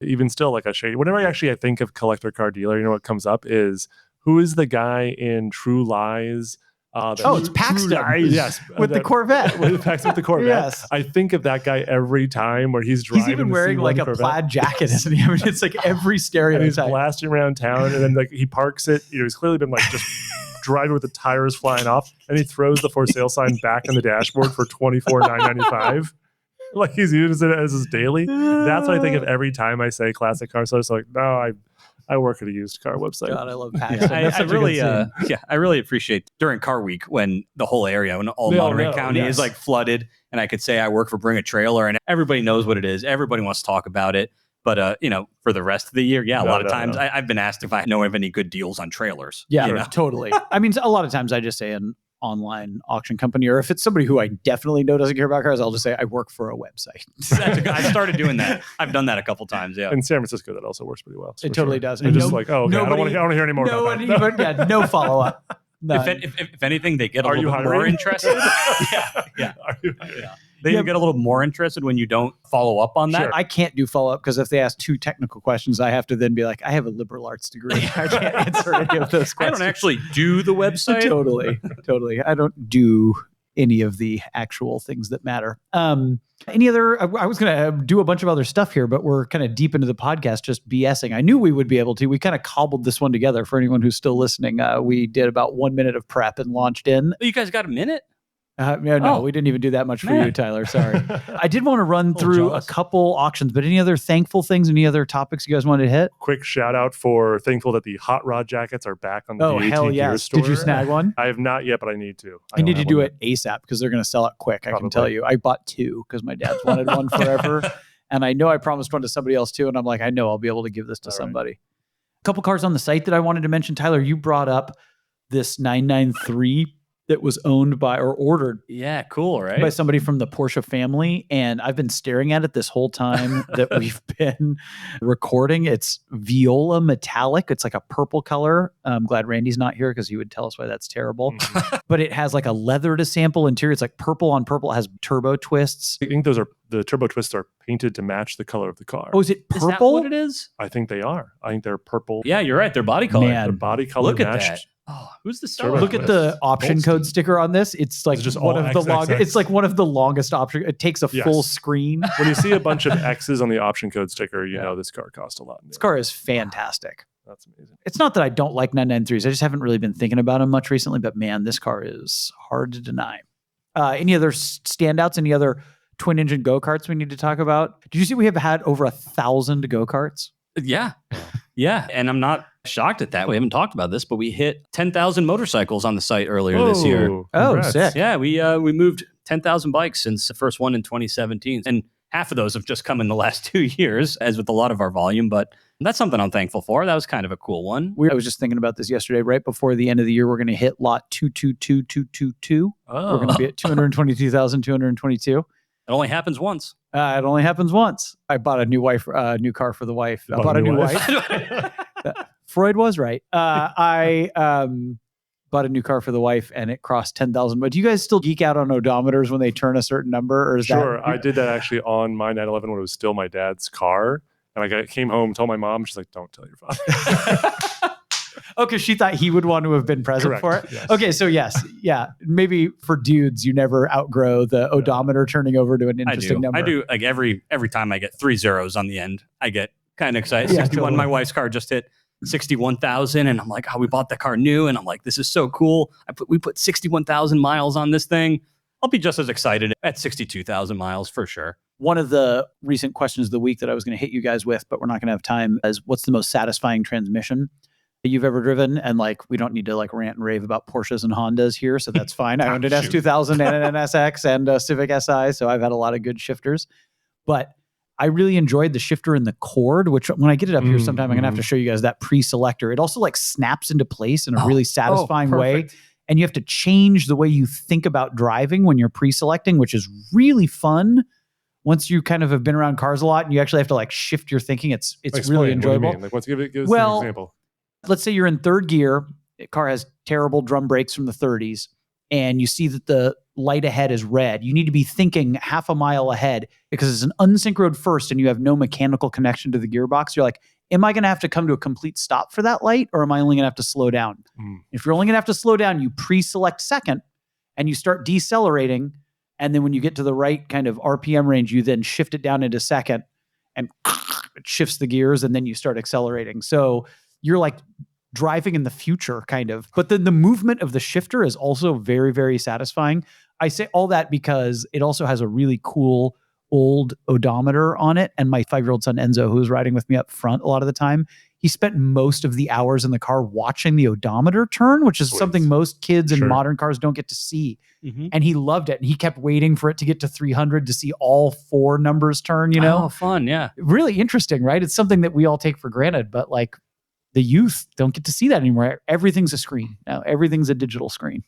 even still like I show you. Whenever I think of collector car dealer, what comes up is who is the guy in True Lies?
It's Paxton.
Yes,
with the Corvette.
With the Corvette.
Yes.
I think of that guy every time where he's driving.
He's even wearing like a plaid jacket, isn't he? I mean, it's like every stereotype.
And he's blasting around town, and then like he parks it. He's clearly been like just driving with the tires flying off, and he throws the for sale sign back on the dashboard for $24,995. Like he's using it as his daily. That's what I think of every time I say classic car. So it's like, no, I work at a used car website.
God, I love Paxton.
I really appreciate during Car Week when the whole area, when all Monterey County is like flooded, and I could say I work for Bring a Trailer, and everybody knows what it is. Everybody wants to talk about it. But for the rest of the year, a lot of times I've been asked if I know of any good deals on trailers.
Yeah, totally. I mean, a lot of times I just say an online auction company, or if it's somebody who I definitely know doesn't care about cars, I'll just say I work for a website.
I've started doing that. I've done that a couple times. Yeah,
in San Francisco, that also works pretty well.
It totally does.
And just like, I don't want to hear any more about that.
No follow up.
If anything, they get a little bit more interested. Yeah.
Are you hiring?
They get a little more interested when you don't follow up on that.
Sure. I can't do follow up because if they ask two technical questions, I have to then be like, I have a liberal arts degree. I can't answer any of those questions.
I don't actually do the website.
Totally. I don't do any of the actual things that matter. Any other, I was going to do a bunch of other stuff here, but we're kind of deep into the podcast, just BSing. I knew we would be able to. We kind of cobbled this one together for anyone who's still listening. We did about 1 minute of prep and launched in.
You guys got a minute?
We didn't even do that much for you, Tyler. Sorry. I did want to run through a couple auctions, but any other thankful things, any other topics you guys wanted to hit?
Quick shout out for thankful that the hot rod jackets are back on the DAT
hell yes.
Gear store.
Did you snag one?
I have not yet, but I need to.
I need to do it ASAP because they're going to sell it quick. Probably. I can tell you. I bought two because my dad's wanted one forever. And I know I promised one to somebody else too. And I'm like, I know I'll be able to give this to somebody. Right. A couple cars on the site that I wanted to mention. Tyler, you brought up this 993 that was owned by or ordered
Yeah, cool, right?
by somebody from the Porsche family. And I've been staring at it this whole time that we've been recording. It's viola metallic. It's like a purple color. I'm glad Randy's not here because he would tell us why that's terrible. But it has like a leather to sample interior. It's like purple on purple. It has turbo twists.
I think the turbo twists are painted to match the color of the car.
Oh, is it purple?
Is that what it is?
I think they are. I think they're purple.
Yeah, you're right. They're body color.
Man.
Their body color
Look at
matched.
that. Oh, who's the
Turbo
seller?
Look at the option
Goldstein.
code sticker on this. It's like
just
one
all
of the long.
XXX.
It's like one of the longest option. It takes a
Yes.
full screen.
When you see a bunch of X's on the option code sticker, you know this car cost a lot.
This car is fantastic.
That's amazing.
It's not that I don't like 993s. I just haven't really been thinking about them much recently. But man, this car is hard to deny. Any other standouts? Any other twin engine go-karts we need to talk about? Did you see we have had over 1,000 go-karts?
Yeah. Yeah. And I'm not shocked at that. We haven't talked about this, but we hit 10,000 motorcycles on the site earlier this year.
Oh,
Congrats.
sick.
Yeah, we moved 10,000 bikes since the first one in 2017. And half of those have just come in the last 2 years, as with a lot of our volume. But that's something I'm thankful for. That was kind of a cool one.
I was just thinking about this yesterday. Right before the end of the year, we're going to hit lot 222222.
Oh.
We're going to be at 222,222.
It only happens once.
It only happens once. I bought a new car for the wife. I bought a new wife. Freud was right. I bought a new car for the wife, and it crossed 10,000. But do you guys still geek out on odometers when they turn a certain number, or is
Sure.
that?
I did that actually on my 911 when it was still my dad's car. And I came home, told my mom, she's like, don't tell your father.
Oh, because she thought he would want to have been present
Correct,
for it.
yes.
Okay, so yes, yeah, maybe for dudes, you never outgrow the odometer turning over to an interesting number.
I do. Like every time I get 3 zeros on the end, I get kind of excited.
Yeah,
61.
totally.
My wife's car just hit 61,000, and I'm like, oh, we bought the car new, and I'm like, this is so cool. We put 61,000 miles on this thing. I'll be just as excited at 62,000 miles for sure.
One of the recent questions of the week that I was going to hit you guys with, but we're not going to have time, is what's the most satisfying transmission that you've ever driven? And like, we don't need to like rant and rave about Porsches and Hondas here, so that's fine. I owned an
Shoot.
S2000 and an NSX and a Civic Si, so I've had a lot of good shifters. But I really enjoyed the shifter in the cord, which when I get it up here sometime, I'm going to have to show you guys that pre-selector. It also like snaps into place in a really satisfying way.
perfect.
And you have to change the way you think about driving when you're pre-selecting, which is really fun. Once you kind of have been around cars a lot and you actually have to like shift your thinking, it's
Explain,
really
what do you
enjoyable.
mean? Like, let's give us
Well,
an example.
Let's say you're in third gear, the car has terrible drum brakes from the 30s, and you see that the light ahead is red. You need to be thinking half a mile ahead because it's an unsync road first and you have no mechanical connection to the gearbox. You're like, am I going to have to come to a complete stop for that light, or am I only going to have to slow down? If you're only going to have to slow down, you pre-select second and you start decelerating. And then when you get to the right kind of RPM range, you then shift it down into second and it shifts the gears, and then you start accelerating. So you're like driving in the future kind of. But then the movement of the shifter is also very, very satisfying. I say all that because it also has a really cool old odometer on it. And my 5-year-old son, Enzo, who was riding with me up front a lot of the time, he spent most of the hours in the car watching the odometer turn, which is
Sweet.
something most kids in
Sure.
modern cars don't get to see. And he loved it. And he kept waiting for it to get to 300 to see all 4 numbers turn, you know?
Oh, fun. Yeah.
Really interesting, right? It's something that we all take for granted, but like the youth don't get to see that anymore. Everything's a screen now. Everything's a digital screen.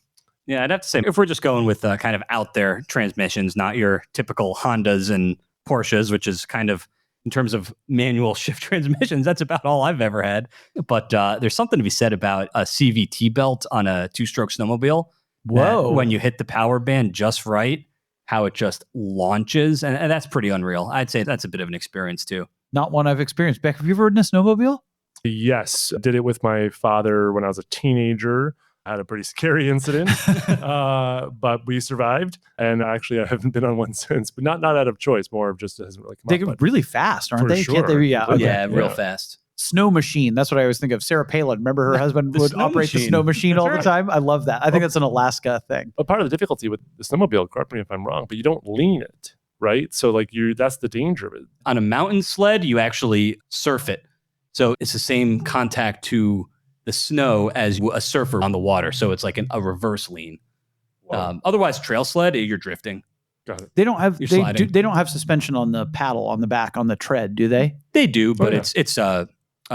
Yeah, I'd have to say, if we're just going with kind of out there transmissions, not your typical Hondas and Porsches, which is kind of, in terms of manual shift transmissions, that's about all I've ever had. But there's something to be said about a CVT belt on a 2-stroke snowmobile.
Whoa.
When you hit the power band just right, how it just launches. And that's pretty unreal. I'd say that's a bit of an experience too.
Not one I've experienced. Beck, have you ever ridden a snowmobile?
Yes, did it with my father when I was a teenager. I had a pretty scary incident, but we survived. And actually, I haven't been on one since, but not out of choice, more of just it hasn't really come
They
up.
get
But
really fast, aren't
For
they?
sure.
Can't they? Yeah. Okay.
Yeah, real
Yeah.
fast.
Snow machine. That's what I always think of. Sarah Palin. Remember her husband
The
would
snow
operate the
machine.
snow machine
That's
all the
right.
time. I love that. I think that's an Alaska thing.
But part of the difficulty with the snowmobile, correct me if I'm wrong, but you don't lean it, right? So like that's the danger of it.
On a mountain sled, you actually surf it. So it's the same contact to the snow as a surfer on the water. So it's like a reverse lean.
Wow.
Otherwise, trail sled, you're drifting.
Got it.
They don't have
You're
they
sliding.
don't have suspension on the paddle on the back on the tread, do they?
They do, but
yeah.
it's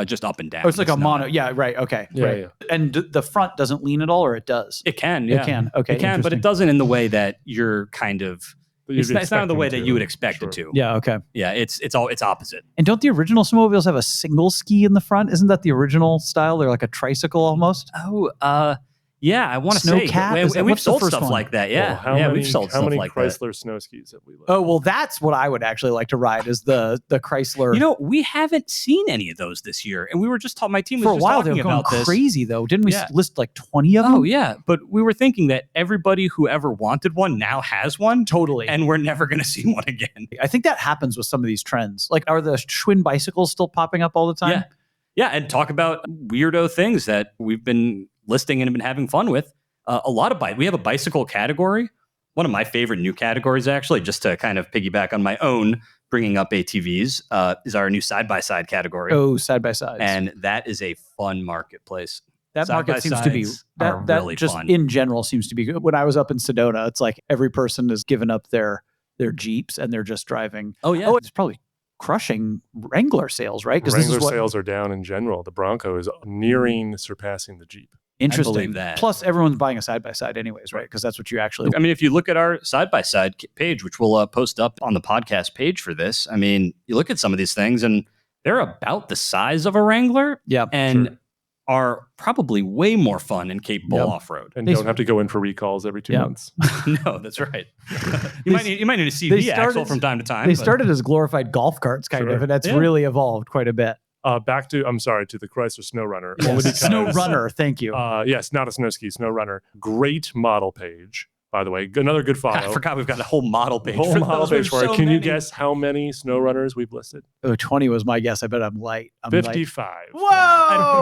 just up and down.
Oh, it's like a
not-
mono. Yeah, right. Okay.
Yeah,
right.
yeah.
And the front doesn't lean at all, or it does?
It can, yeah.
It can. Okay.
It can, but it
interesting.
doesn't in the way that you're kind of.
But you'd
It's not
expect
the way
them
that you would
to,
expect
sure.
it to.
Yeah. Okay.
Yeah, it's opposite.
And don't the original snowmobiles have a single ski in the front? Isn't that the original style? They're like a tricycle almost.
Oh, yeah, I want to say.
Snowcat? Is that-
And we've
what's the
sold
first
stuff
one?
like that. Yeah,
Well, how
yeah,
many,
we've sold
how
stuff
many
like that.
Chrysler snow skis have we left?
Oh, well, that's what I would actually like to ride is the Chrysler.
You know, we haven't seen any of those this year, and we were just talking. My team was
for a
just
while they
talking
were going
about this.
crazy though. Didn't we
Yeah.
list like 20 of them?
Oh yeah, but we were thinking that everybody who ever wanted one now has one,
Totally.
and we're never going to see one again.
I think that happens with some of these trends. Like, are the Schwinn bicycles still popping up all the time?
Yeah, yeah, and talk about weirdo things that we've been listing and have been having fun with. A lot of we have a bicycle category. One of my favorite new categories, actually, just to kind of piggyback on my own, bringing up ATVs, is our new side-by-side category.
Oh, side by sides.
And that is a fun marketplace.
that market seems to be
Side-by-sides
that
are really
just
fun.
in general seems to be good. When I was up in Sedona, it's like every person has given up their Jeeps and they're just driving.
Oh yeah,
Oh, it's probably crushing Wrangler sales, right? Because this
Wrangler
is what
sales are down in general. The Bronco is nearing surpassing the Jeep.
interesting.
believe that.
Plus, everyone's buying a side by side anyways, right? Because that's what you actually.
I mean, if you look at our side-by-side page, which we'll post up on the podcast page for this, I mean, you look at some of these things and they're about the size of a Wrangler
Yeah,
and
sure.
are probably way more fun and capable
Yep.
off-road.
And
They-
don't have to go in for recalls every 2
Yeah.
months.
No, that's right. you might need a
they
CV axle
started-
from time to time.
they
but-
started as glorified golf carts, kind
Sure.
of, and that's
Yeah.
really evolved quite a bit.
Back to, to the Chrysler Sno-Runner.
Yes.
Only because,
Sno-Runner, thank you.
Yes, not a snow ski, Sno-Runner. Great model page, by the way. Another good follow.
I forgot we've got a whole model page.
Whole
for
model
those. We have
page for it.
so
Can you
many.
guess how many Sno-Runners we've listed?
20 was my guess. I bet I'm light. I'm light.
55.
Whoa!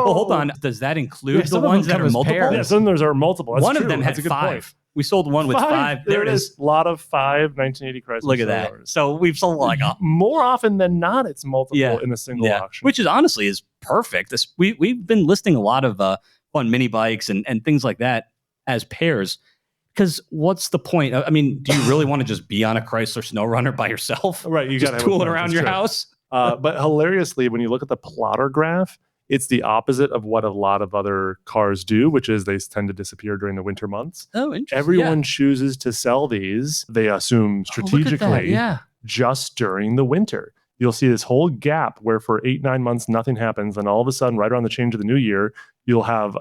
Well, hold on. Does that include
Yeah,
the
some of
ones
them
that
come
are
as
multiple?
pairs.
Yeah, some of those are multiple. That's
One of
true.
them had
That's a good
5.
point.
We sold one with 5.
There it is. A lot of 1980 Chrysler
Look at that.
Sno-Runners.
So we've sold like a
More often than not, it's multiple
Yeah.
in a single auction.
which is honestly is perfect. We've been listing a lot of fun mini bikes and things like that as pairs. Because what's the point? I mean, do you really want to just be on a Chrysler Sno-Runner by yourself?
Right, you
just
gotta have a
tooling
plan,
around
that's
your
true.
house?
But hilariously, when you look at the plotter graph, it's the opposite of what a lot of other cars do, which is they tend to disappear during the winter months.
Oh, interesting.
Everyone chooses to sell these, they assume strategically,
Yeah.
just during the winter. You'll see this whole gap where for 8-9 months nothing happens, then all of a sudden, right around the change of the new year, you'll have,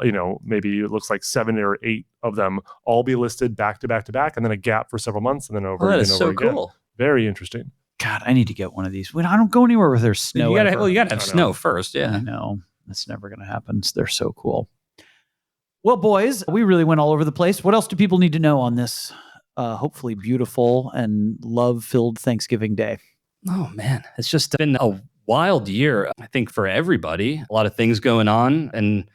maybe it looks like 7 or 8 of them all be listed back to back to back, and then a gap for several months, and then over
Oh, that
and
is
over
so
again.
cool.
Very interesting.
God, I need to get one of these. I don't go anywhere where there's snow.
You gotta
ever.
have
I know.
snow first.
I
Yeah.
know. That's never going to happen. They're so cool. Well, boys, we really went all over the place. What else do people need to know on this hopefully beautiful and love-filled Thanksgiving Day?
Oh man, it's just been a wild year. I think for everybody, a lot of things going on, and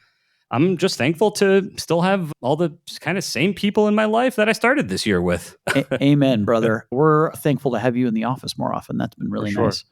I'm just thankful to still have all the kind of same people in my life that I started this year with.
Amen, brother. We're thankful to have you in the office more often. That's been really
For sure.
nice.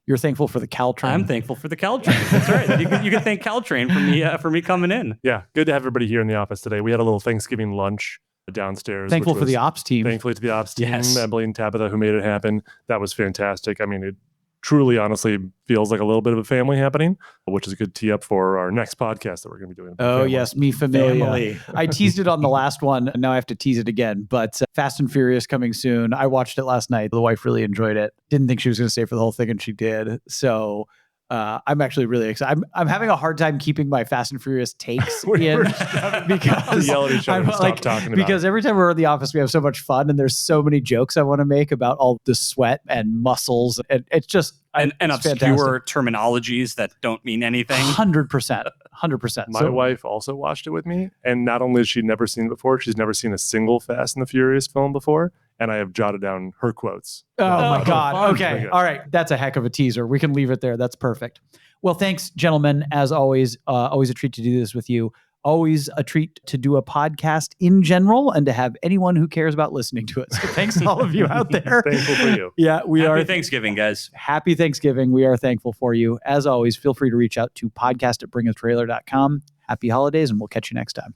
You're thankful for the Caltrain.
I'm thankful for the Caltrain. That's right. You can thank Caltrain for me coming in.
Yeah, good to have everybody here in the office today. We had a little Thanksgiving lunch downstairs.
Thankful
which
for the
was-
ops team.
Thankfully to the ops team,
Yes.
Emily and Tabitha, who made it happen. That was fantastic. I mean, it truly, honestly feels like a little bit of a family happening, which is a good tee up for our next podcast that we're going to be doing.
Oh,
Family.
yes, me familia.
Family.
I teased it on the last one, and now I have to tease it again. But Fast and Furious coming soon. I watched it last night. The wife really enjoyed it. Didn't think she was going to stay for the whole thing, and she did. So I'm actually really excited. I'm having a hard time keeping my Fast and Furious takes
We
in
were having
because
to yell at each other
I'm
to stop talking about
because
it.
every time we're in the office, we have so much fun, and there's so many jokes I want to make about all the sweat and muscles, and it's just
And
it's
obscure terminologies that don't mean anything.
100%.
My wife also watched it with me, and not only has she never seen it before, she's never seen a single Fast and the Furious film before, and I have jotted down her quotes.
Oh my
Oh,
God.
fun.
Okay.
Okay.
All right. That's a heck of a teaser. We can leave it there. That's perfect. Well, thanks, gentlemen. As always, always a treat to do this with you. Always a treat to do a podcast in general and to have anyone who cares about listening to it. So thanks to all of you out there.
Thankful for you.
Yeah, we
Happy
are.
Thanksgiving, guys.
Happy Thanksgiving. We are thankful for you. As always, feel free to reach out to podcast@bringatrailer.com. Happy holidays, and we'll catch you next time.